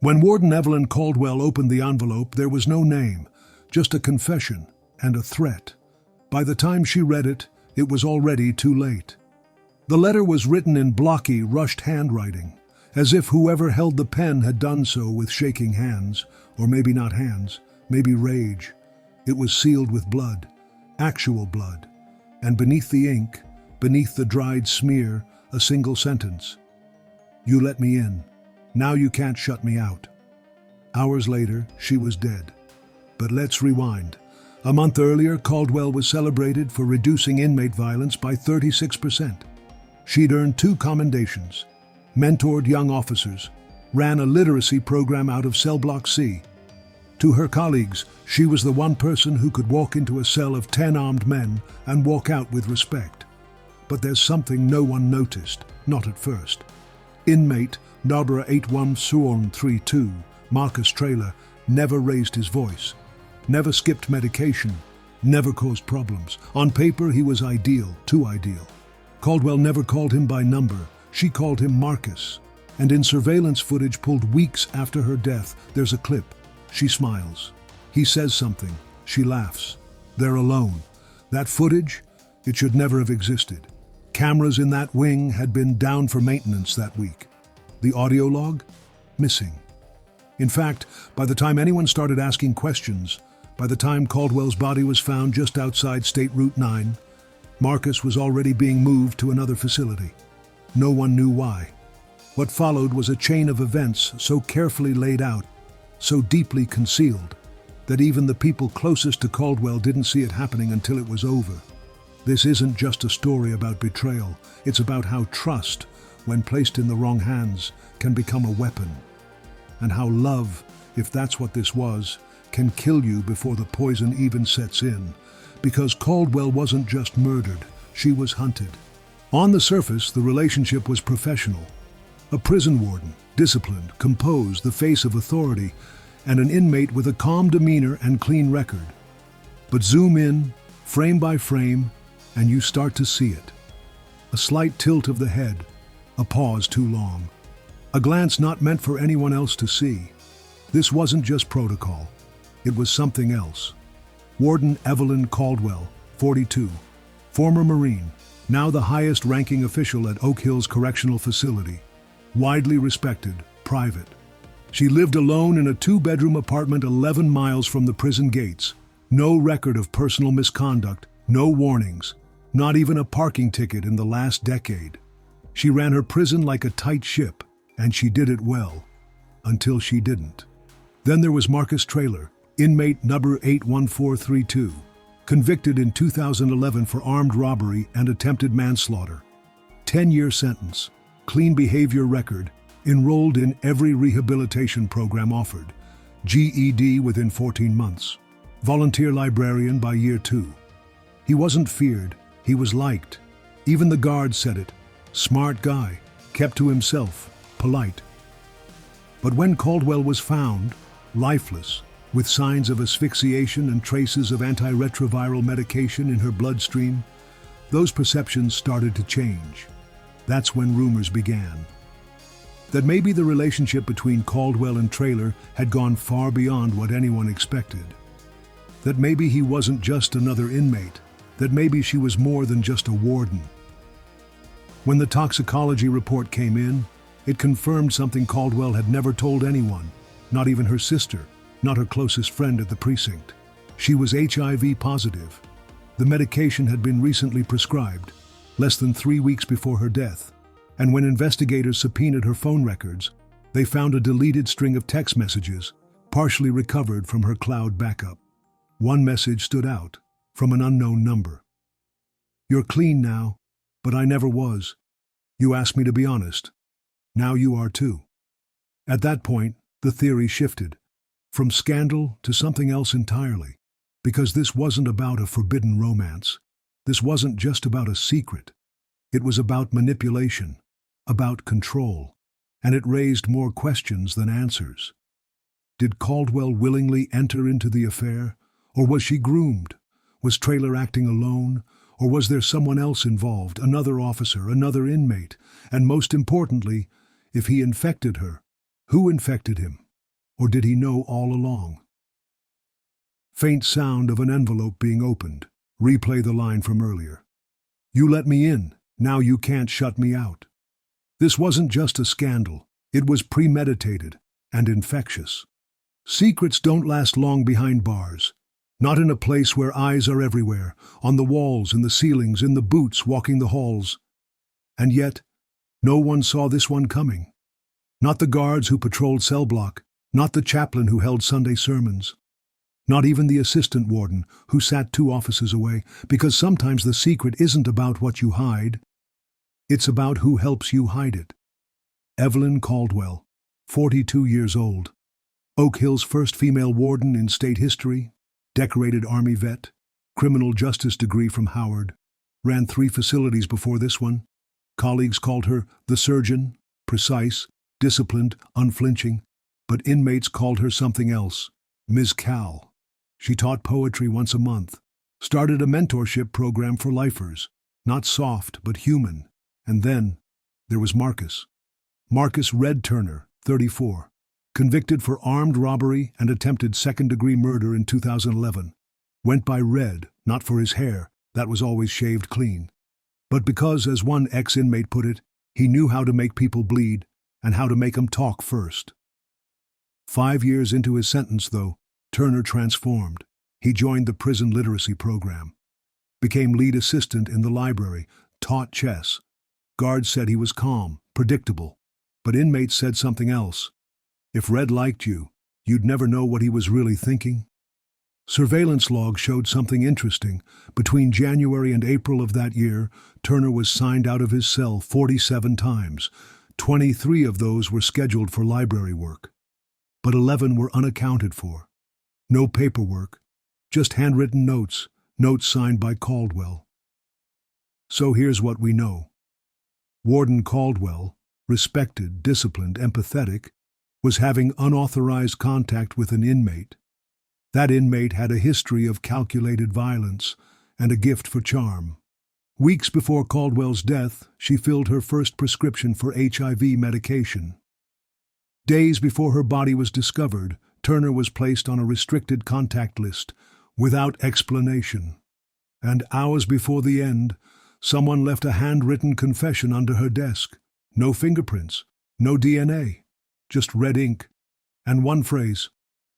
When Warden Evelyn Caldwell opened the envelope, there was no name, just a confession and a threat. By the time she read it, it was already too late. The letter was written in blocky, rushed handwriting, as if whoever held the pen had done so with shaking hands, or maybe not hands, maybe rage. It was sealed with blood, actual blood, and beneath the ink, beneath the dried smear, a single sentence. "You let me in. Now you can't shut me out." Hours later, she was dead. But let's rewind. A month earlier, Caldwell was celebrated for reducing inmate violence by 36%. She'd earned 2 commendations, mentored young officers, ran a literacy program out of Cell Block C. To her colleagues, she was the one person who could walk into a cell of 10 armed men and walk out with respect. But there's something no one noticed, not at first. Inmate Narborough 8132, Marcus Traylor, never raised his voice, never skipped medication, never caused problems. On paper, he was ideal, too ideal. Caldwell never called him by number. She called him Marcus. And in surveillance footage pulled weeks after her death, there's a clip. She smiles. He says something. She laughs. They're alone. That footage, it should never have existed. Cameras in that wing had been down for maintenance that week. The audio log? Missing. In fact, by the time anyone started asking questions, by the time Caldwell's body was found just outside State Route 9, Marcus was already being moved to another facility. No one knew why. What followed was a chain of events so carefully laid out, so deeply concealed, that even the people closest to Caldwell didn't see it happening until it was over. This isn't just a story about betrayal. It's about how trust, when placed in the wrong hands, can become a weapon. And how love, if that's what this was, can kill you before the poison even sets in. Because Caldwell wasn't just murdered, she was hunted. On the surface, the relationship was professional. A prison warden, disciplined, composed, the face of authority, and an inmate with a calm demeanor and clean record. But zoom in, frame by frame, and you start to see it. A slight tilt of the head, a pause too long. A glance not meant for anyone else to see. This wasn't just protocol. It was something else. Warden Evelyn Caldwell, 42, former Marine, now the highest-ranking official at Oak Hills Correctional Facility. Widely respected, private. She lived alone in a 2-bedroom apartment 11 miles from the prison gates. No record of personal misconduct, no warnings, not even a parking ticket in the last decade. She ran her prison like a tight ship, and she did it well. Until she didn't. Then there was Marcus Traylor, inmate number 81432, convicted in 2011 for armed robbery and attempted manslaughter. 10-year sentence, clean behavior record, enrolled in every rehabilitation program offered, GED within 14 months, volunteer librarian by year 2. He wasn't feared, he was liked. Even the guards said it. Smart guy, kept to himself, polite. But when Caldwell was found, lifeless, with signs of asphyxiation and traces of antiretroviral medication in her bloodstream, those perceptions started to change. That's when rumors began. That maybe the relationship between Caldwell and Traylor had gone far beyond what anyone expected. That maybe he wasn't just another inmate, that maybe she was more than just a warden. When the toxicology report came in, it confirmed something Caldwell had never told anyone, not even her sister, not her closest friend at the precinct. She was HIV positive. The medication had been recently prescribed, less than 3 weeks before her death, and when investigators subpoenaed her phone records, they found a deleted string of text messages, partially recovered from her cloud backup. One message stood out, from an unknown number. "You're clean now, but I never was. You asked me to be honest. Now you are too." At that point, the theory shifted, from scandal to something else entirely, because this wasn't about a forbidden romance. This wasn't just about a secret. It was about manipulation, about control, and it raised more questions than answers. Did Caldwell willingly enter into the affair, or was she groomed? Was Traylor acting alone, or was there someone else involved, another officer, another inmate? And most importantly, if he infected her, who infected him? Or did he know all along? Faint sound of an envelope being opened. Replay the line from earlier. You let me in, now you can't shut me out. This wasn't just a scandal, it was premeditated and infectious. Secrets don't last long behind bars. Not in a place where eyes are everywhere, on the walls, in the ceilings, in the boots walking the halls. And yet, no one saw this one coming. Not the guards who patrolled cell block, not the chaplain who held Sunday sermons. Not even the assistant warden who sat 2 offices away, because sometimes the secret isn't about what you hide. It's about who helps you hide it. Evelyn Caldwell, 42 years old. Oak Hill's first female warden in state history, decorated Army vet, criminal justice degree from Howard, ran 3 facilities before this one. Colleagues called her the surgeon, precise, disciplined, unflinching, but inmates called her something else, Ms. Cal. She taught poetry once a month, started a mentorship program for lifers, not soft but human. And then there was Marcus. Marcus Red Turner, 34, convicted for armed robbery and attempted second-degree murder in 2011. Went by Red, not for his hair, that was always shaved clean, but because, as one ex-inmate put it, he knew how to make people bleed and how to make them talk first. 5 years into his sentence, though, Turner transformed. He joined the prison literacy program, became lead assistant in the library, taught chess. Guards said he was calm, predictable, but inmates said something else. If Red liked you, you'd never know what he was really thinking. Surveillance logs showed something interesting. Between January and April of that year, Turner was signed out of his cell 47 times. 23 of those were scheduled for library work, but 11 were unaccounted for. No paperwork, just handwritten notes, notes signed by Caldwell. So here's what we know. Warden Caldwell, respected, disciplined, empathetic, was having unauthorized contact with an inmate. That inmate had a history of calculated violence and a gift for charm. Weeks before Caldwell's death, she filled her first prescription for HIV medication. Days before her body was discovered, Turner was placed on a restricted contact list, without explanation. And hours before the end, someone left a handwritten confession under her desk. No fingerprints, no DNA, just red ink, and one phrase,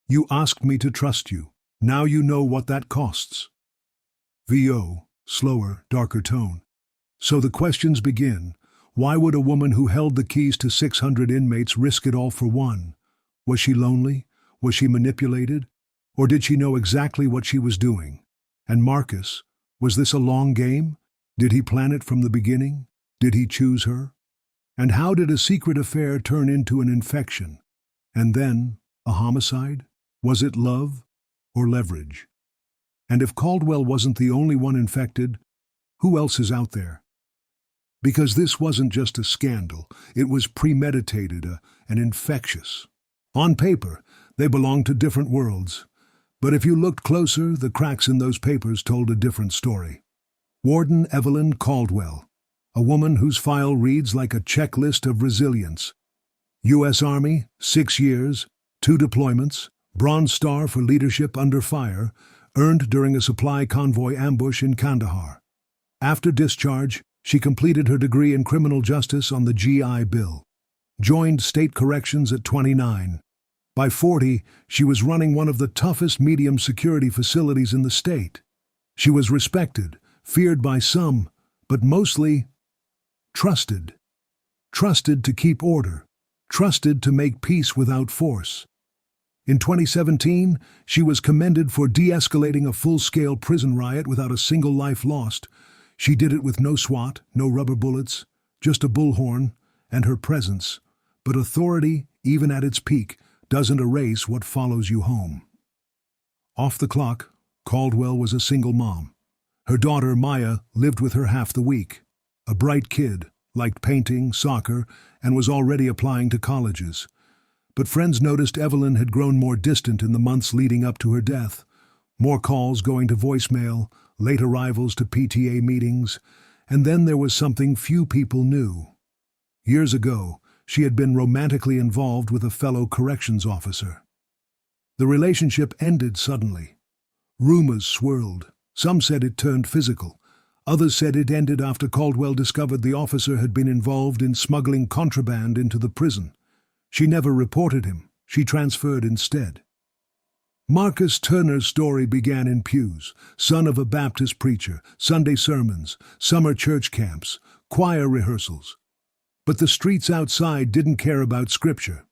"You asked me to trust you. Now you know what that costs." VO, slower, darker tone. So the questions begin. Why would a woman who held the keys to 600 inmates risk it all for one? Was she lonely? Was she manipulated? Or did she know exactly what she was doing? And Marcus, was this a long game? Did he plan it from the beginning? Did he choose her? And how did a secret affair turn into an infection? And then, a homicide? Was it love or leverage? And if Caldwell wasn't the only one infected, who else is out there? Because this wasn't just a scandal, it was premeditated and infectious. On paper, they belonged to different worlds. But if you looked closer, the cracks in those papers told a different story. Warden Evelyn Caldwell, a woman whose file reads like a checklist of resilience. U.S. Army, 6 years, 2 deployments, Bronze Star for leadership under fire, earned during a supply convoy ambush in Kandahar. After discharge, she completed her degree in criminal justice on the GI Bill. Joined state corrections at 29. By 40, she was running one of the toughest medium security facilities in the state. She was respected, feared by some, but mostly trusted. Trusted to keep order. Trusted to make peace without force. In 2017, she was commended for de-escalating a full-scale prison riot without a single life lost. She did it with no SWAT, no rubber bullets, just a bullhorn and her presence. But authority, even at its peak, doesn't erase what follows you home. Off the clock, Caldwell was a single mom. Her daughter, Maya, lived with her half the week. A bright kid, liked painting, soccer, and was already applying to colleges. But friends noticed Evelyn had grown more distant in the months leading up to her death. More calls going to voicemail, late arrivals to PTA meetings, and then there was something few people knew. Years ago, she had been romantically involved with a fellow corrections officer. The relationship ended suddenly. Rumors swirled. Some said it turned physical. Others said it ended after Caldwell discovered the officer had been involved in smuggling contraband into the prison. She never reported him. She transferred instead. Marcus Turner's story began in pews, son of a Baptist preacher, Sunday sermons, summer church camps, choir rehearsals. But the streets outside didn't care about scripture.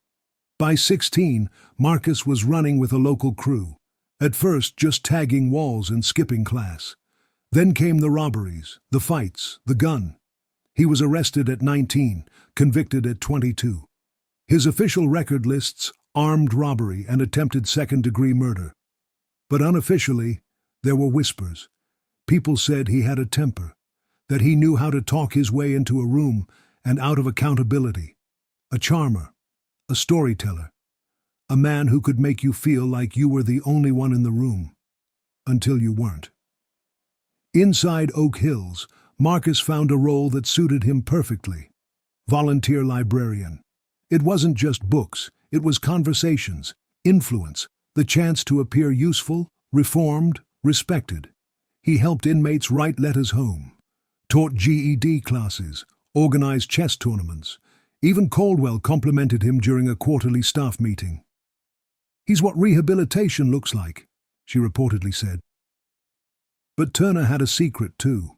By 16, Marcus was running with a local crew, at first just tagging walls and skipping class. Then came the robberies, the fights, the gun. He was arrested at 19, convicted at 22. His official record lists armed robbery and attempted second-degree murder. But unofficially, there were whispers. People said he had a temper, that he knew how to talk his way into a room and out of accountability. A charmer, a storyteller, a man who could make you feel like you were the only one in the room, until you weren't. Inside Oak Hills, Marcus found a role that suited him perfectly. Volunteer librarian. It wasn't just books, it was conversations, influence, the chance to appear useful, reformed, respected. He helped inmates write letters home, taught GED classes, organized chess tournaments. Even Caldwell complimented him during a quarterly staff meeting. "He's what rehabilitation looks like," she reportedly said. But Turner had a secret too.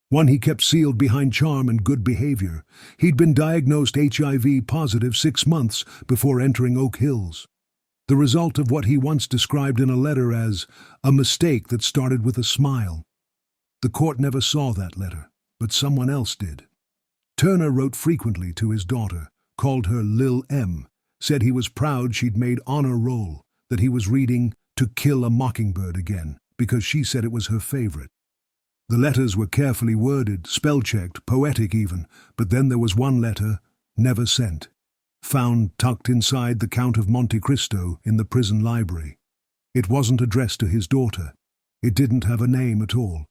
One he kept sealed behind charm and good behavior. He'd been diagnosed HIV positive 6 months before entering Oak Hills. The result of what he once described in a letter as a mistake that started with a smile. The court never saw that letter, but someone else did. Turner wrote frequently to his daughter, called her Lil M, said he was proud she'd made honor roll, that he was reading To Kill a Mockingbird again, because she said it was her favorite. The letters were carefully worded, spell-checked, poetic even, but then there was one letter, never sent, found tucked inside the Count of Monte Cristo in the prison library. It wasn't addressed to his daughter. It didn't have a name at all.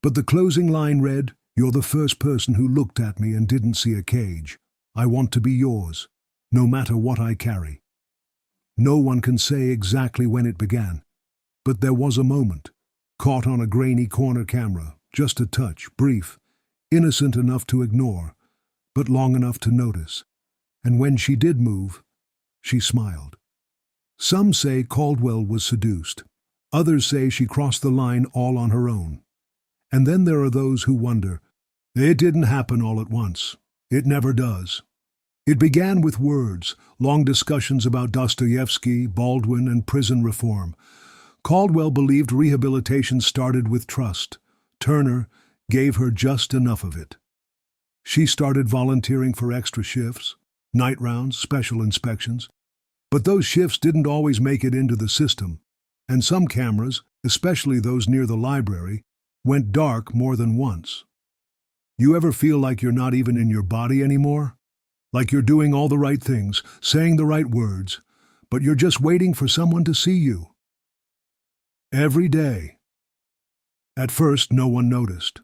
But the closing line read, "You're the first person who looked at me and didn't see a cage. I want to be yours, no matter what I carry." No one can say exactly when it began, but there was a moment, caught on a grainy corner camera, just a touch, brief, innocent enough to ignore, but long enough to notice. And when she did move, she smiled. Some say Caldwell was seduced. Others say she crossed the line all on her own. And then there are those who wonder, it didn't happen all at once. It never does. It began with words, long discussions about Dostoevsky, Baldwin, and prison reform. Caldwell believed rehabilitation started with trust. Turner gave her just enough of it. She started volunteering for extra shifts, night rounds, special inspections. But those shifts didn't always make it into the system, and some cameras, especially those near the library, went dark more than once. You ever feel like you're not even in your body anymore? Like you're doing all the right things, saying the right words, but you're just waiting for someone to see you? Every day. At first, no one noticed,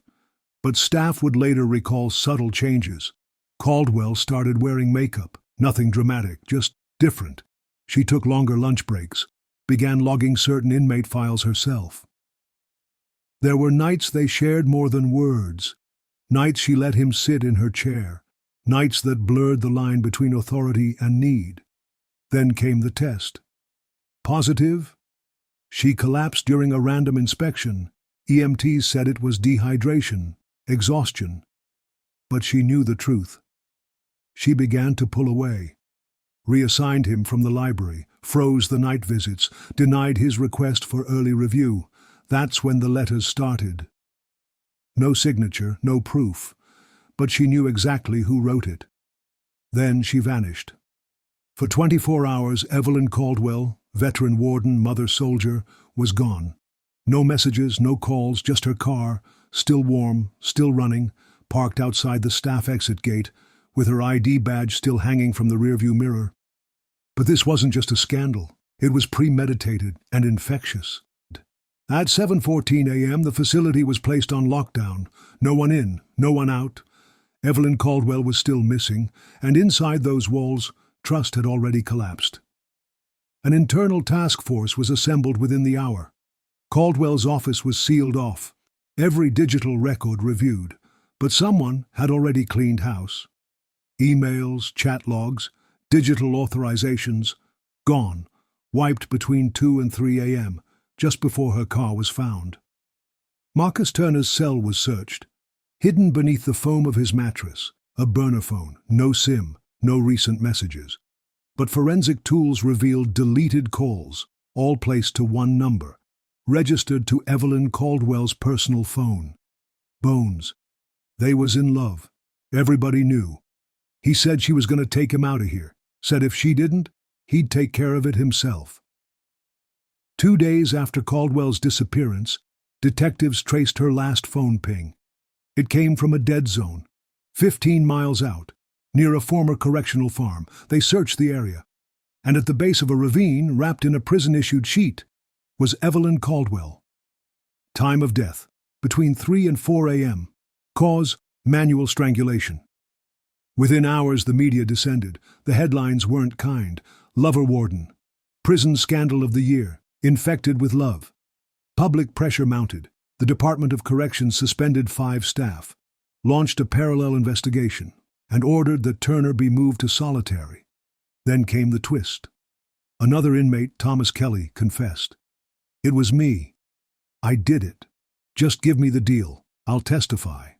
but staff would later recall subtle changes. Caldwell started wearing makeup, nothing dramatic, just different. She took longer lunch breaks, began logging certain inmate files herself. There were nights they shared more than words, nights she let him sit in her chair, nights that blurred the line between authority and need. Then came the test. Positive? She collapsed during a random inspection. EMTs said it was dehydration, exhaustion. But she knew the truth. She began to pull away, reassigned him from the library, froze the night visits, denied his request for early review. That's when the letters started. No signature, no proof, but she knew exactly who wrote it. Then she vanished. For 24 hours, Evelyn Caldwell, veteran warden, mother soldier, was gone. No messages, no calls, just her car, still warm, still running, parked outside the staff exit gate, with her ID badge still hanging from the rearview mirror. But this wasn't just a scandal. It was premeditated and infectious. At 7:14 a.m., the facility was placed on lockdown. No one in, no one out. Evelyn Caldwell was still missing, and inside those walls, trust had already collapsed. An internal task force was assembled within the hour. Caldwell's office was sealed off, every digital record reviewed, but someone had already cleaned house. Emails, chat logs, digital authorizations, gone, wiped between 2 and 3 a.m., just before her car was found. Marcus Turner's cell was searched. Hidden beneath the foam of his mattress, a burner phone, no SIM, no recent messages. But forensic tools revealed deleted calls, all placed to one number, registered to Evelyn Caldwell's personal phone. Bones. They was in love. Everybody knew. He said she was going to take him out of here. Said if she didn't, he'd take care of it himself. 2 days after Caldwell's disappearance, detectives traced her last phone ping. It came from a dead zone, 15 miles out, near a former correctional farm. They searched the area, and at the base of a ravine, wrapped in a prison-issued sheet, was Evelyn Caldwell. Time of death, between 3 and 4 a.m. Cause, manual strangulation. Within hours the media descended. The headlines weren't kind. Lover Warden. Prison scandal of the year. Infected with love. Public pressure mounted. The Department of Corrections suspended 5 staff, launched a parallel investigation, and ordered that Turner be moved to solitary. Then came the twist. Another inmate, Thomas Kelly, confessed. It was me. I did it. Just give me the deal. I'll testify.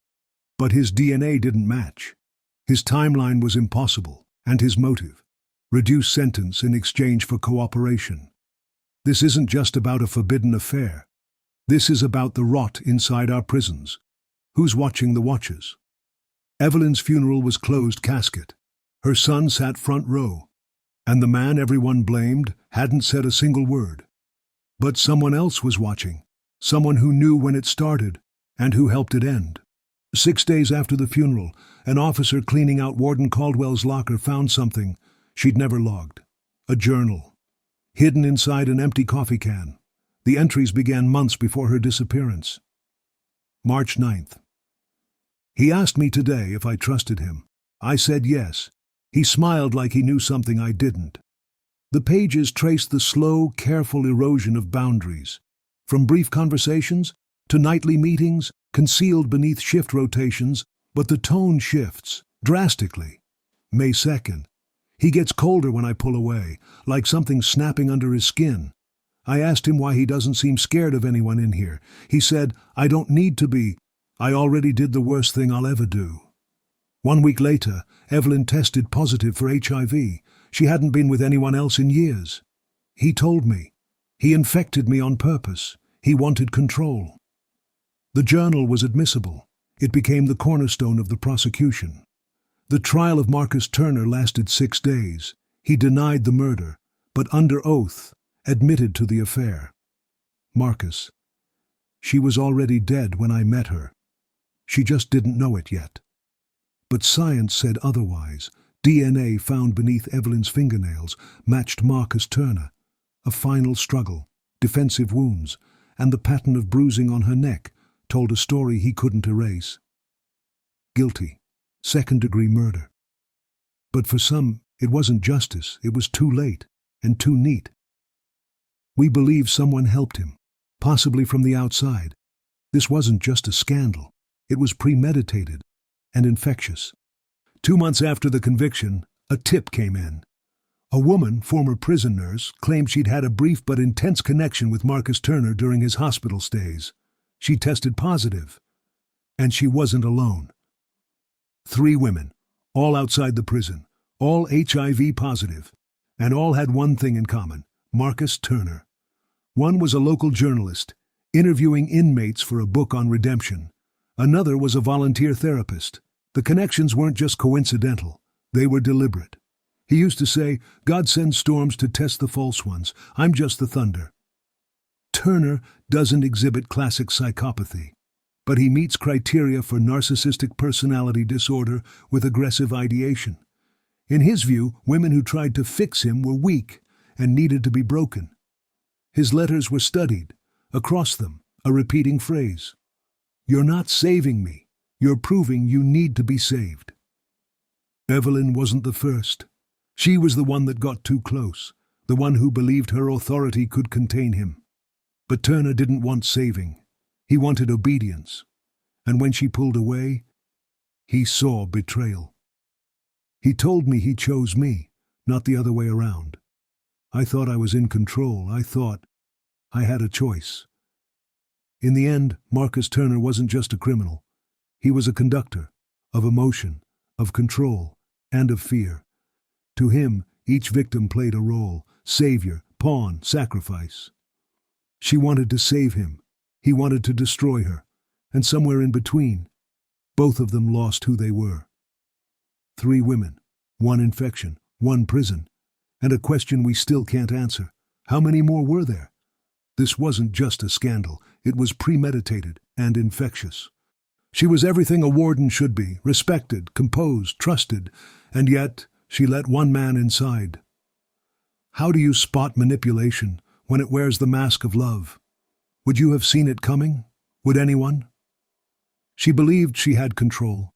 But his DNA didn't match. His timeline was impossible, and his motive, reduced sentence in exchange for cooperation. This isn't just about a forbidden affair. This is about the rot inside our prisons. Who's watching the watchers? Evelyn's funeral was closed casket. Her son sat front row, and the man everyone blamed hadn't said a single word. But someone else was watching, someone who knew when it started and who helped it end. 6 days after the funeral, an officer cleaning out Warden Caldwell's locker found something she'd never logged. A journal, hidden inside an empty coffee can. The entries began months before her disappearance. March 9th. He asked me today if I trusted him. I said yes. He smiled like he knew something I didn't. The pages traced the slow, careful erosion of boundaries, from brief conversations to nightly meetings, concealed beneath shift rotations, but the tone shifts, drastically. May 2nd. He gets colder when I pull away, like something snapping under his skin. I asked him why he doesn't seem scared of anyone in here. He said, I don't need to be. I already did the worst thing I'll ever do. 1 week later, Evelyn tested positive for HIV. She hadn't been with anyone else in years. He told me. He infected me on purpose. He wanted control. The journal was admissible. It became the cornerstone of the prosecution. The trial of Marcus Turner lasted 6 days. He denied the murder, but under oath, admitted to the affair. Marcus. She was already dead when I met her. She just didn't know it yet. But science said otherwise. DNA found beneath Evelyn's fingernails matched Marcus Turner. A final struggle, defensive wounds, and the pattern of bruising on her neck told a story he couldn't erase. Guilty. Second-degree murder. But for some, it wasn't justice. It was too late and too neat. We believe someone helped him, possibly from the outside. This wasn't just a scandal. It was premeditated and infectious. 2 months after the conviction, a tip came in. A woman, former prison nurse, claimed she'd had a brief but intense connection with Marcus Turner during his hospital stays. She tested positive, and she wasn't alone. 3 women, all outside the prison, all HIV positive, and all had one thing in common: Marcus Turner. One was a local journalist, interviewing inmates for a book on redemption. Another was a volunteer therapist. The connections weren't just coincidental, they were deliberate. He used to say, God sends storms to test the false ones. I'm just the thunder. Turner doesn't exhibit classic psychopathy, but he meets criteria for narcissistic personality disorder with aggressive ideation. In his view, women who tried to fix him were weak and needed to be broken. His letters were studied. Across them, a repeating phrase: "You're not saving me. You're proving you need to be saved." Evelyn wasn't the first. She was the one that got too close. the one who believed her authority could contain him. But Turner didn't want saving. He wanted obedience. And when she pulled away, he saw betrayal. He told me he chose me, not the other way around. I thought I was in control. I thought I had a choice. In the end, Marcus Turner wasn't just a criminal. He was a conductor of emotion, of control, and of fear. To him, each victim played a role: savior, pawn, sacrifice. She wanted to save him. He wanted to destroy her. And somewhere in between, both of them lost who they were. 3 women, 1 infection, 1 prison, and a question we still can't answer. How many more were there? This wasn't just a scandal. It was premeditated and infectious. She was everything a warden should be: respected, composed, trusted, and yet she let one man inside. How do you spot manipulation when it wears the mask of love? Would you have seen it coming? Would anyone? She believed she had control.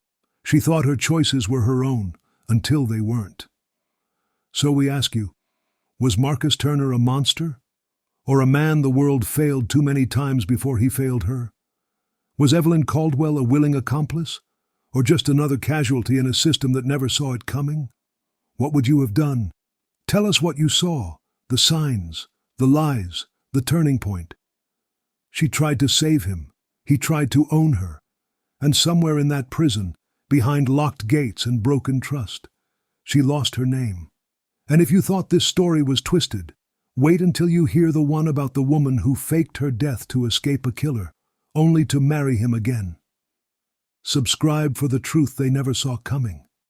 She thought her choices were her own, until they weren't. So we ask you, was Marcus Turner a monster? Or a man the world failed too many times before he failed her? Was Evelyn Caldwell a willing accomplice? Or just another casualty in a system that never saw it coming? What would you have done? Tell us what you saw, the signs, the lies, the turning point. She tried to save him. He tried to own her. And somewhere in that prison, behind locked gates and broken trust, she lost her name. And if you thought this story was twisted, wait until you hear the one about the woman who faked her death to escape a killer, only to marry him again. Subscribe for the truth they never saw coming.